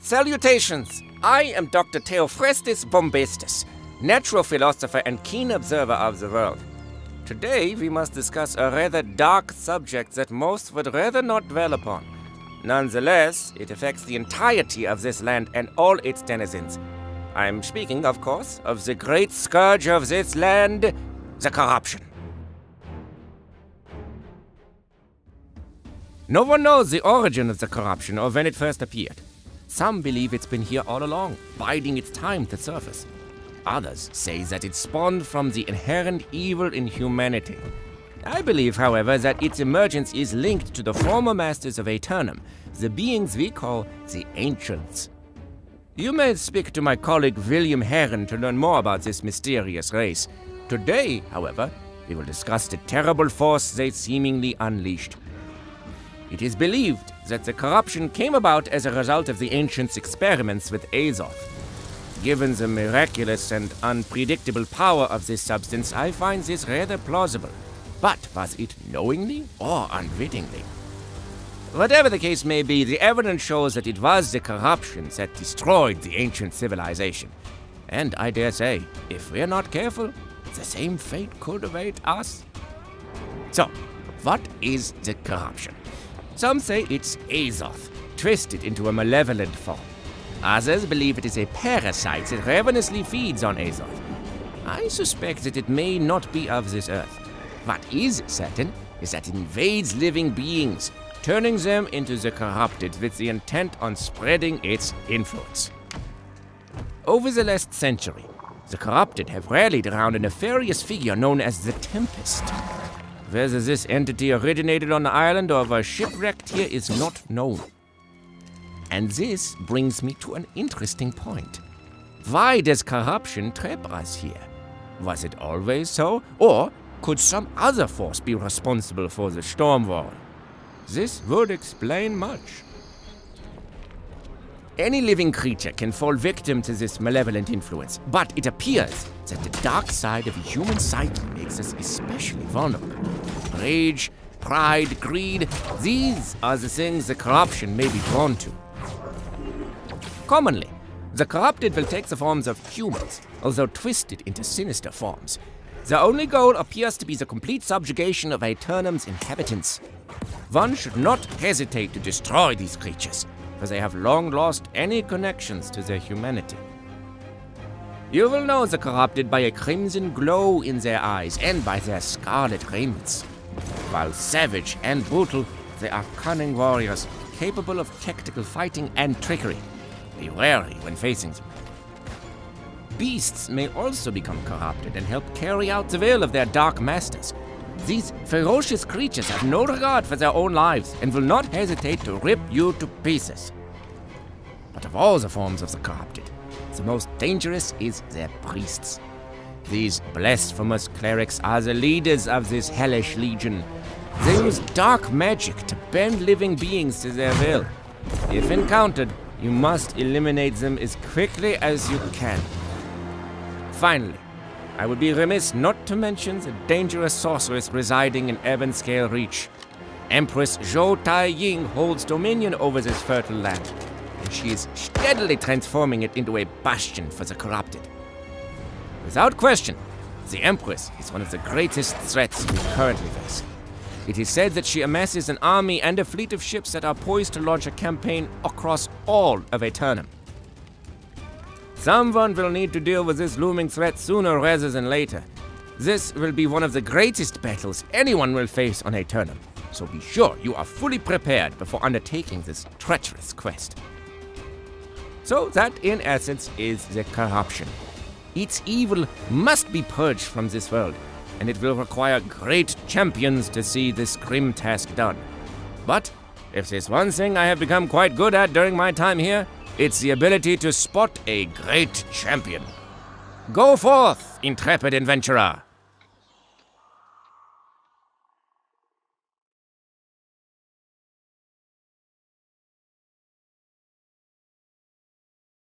Salutations! I am Dr. Theophrastus Bombastus, natural philosopher and keen observer of the world. Today we must discuss a rather dark subject that most would rather not dwell upon. Nonetheless, it affects the entirety of this land and all its denizens. I'm speaking, of course, of the great scourge of this land, the corruption. No one knows the origin of the corruption or when it first appeared. Some believe it's been here all along, biding its time to surface. Others say that it spawned from the inherent evil in humanity. I believe, however, that its emergence is linked to the former masters of Aeternum, the beings we call the Ancients. You may speak to my colleague William Heron to learn more about this mysterious race. Today, however, we will discuss the terrible force they seemingly unleashed. It is believed that the corruption came about as a result of the Ancients' experiments with Azoth. Given the miraculous and unpredictable power of this substance, I find this rather plausible. But was it knowingly or unwittingly? Whatever the case may be, the evidence shows that it was the corruption that destroyed the ancient civilization. And I dare say, if we're not careful, the same fate could await us. So, what is the corruption? Some say it's Azoth, twisted into a malevolent form. Others believe it is a parasite that ravenously feeds on Azoth. I suspect that it may not be of this earth. What is certain is that it invades living beings, turning them into the corrupted with the intent on spreading its influence. Over the last century, the corrupted have rallied around a nefarious figure known as the Tempest. Whether this entity originated on the island or was shipwrecked here is not known. And this brings me to an interesting point. Why does corruption trap us here? Was it always so? Or could some other force be responsible for the storm wall? This would explain much. Any living creature can fall victim to this malevolent influence, but it appears that the dark side of a human psyche makes us especially vulnerable. Rage, pride, greed, these are the things the corruption may be drawn to. Commonly, the corrupted will take the forms of humans, although twisted into sinister forms. Their only goal appears to be the complete subjugation of Aeternum's inhabitants. One should not hesitate to destroy these creatures, for they have long lost any connections to their humanity. You will know the corrupted by a crimson glow in their eyes and by their scarlet raiments. While savage and brutal, they are cunning warriors, capable of tactical fighting and trickery. Be wary when facing them. Beasts may also become corrupted and help carry out the will of their dark masters. These ferocious creatures have no regard for their own lives and will not hesitate to rip you to pieces. But of all the forms of the corrupted, the most dangerous is their priests. These blasphemous clerics are the leaders of this hellish legion. They use dark magic to bend living beings to their will. If encountered, you must eliminate them as quickly as you can. Finally, I would be remiss not to mention the dangerous sorceress residing in Ebonscale Reach. Empress Zhou Tai Ying holds dominion over this fertile land, and she is steadily transforming it into a bastion for the corrupted. Without question, the Empress is one of the greatest threats we currently face. It is said that she amasses an army and a fleet of ships that are poised to launch a campaign across all of Aeternum. Someone will need to deal with this looming threat sooner rather than later. This will be one of the greatest battles anyone will face on Aeternum, so be sure you are fully prepared before undertaking this treacherous quest. So that, in essence, is the corruption. Its evil must be purged from this world, and it will require great champions to see this grim task done. But if there's one thing I have become quite good at during my time here, it's the ability to spot a great champion. Go forth, intrepid adventurer!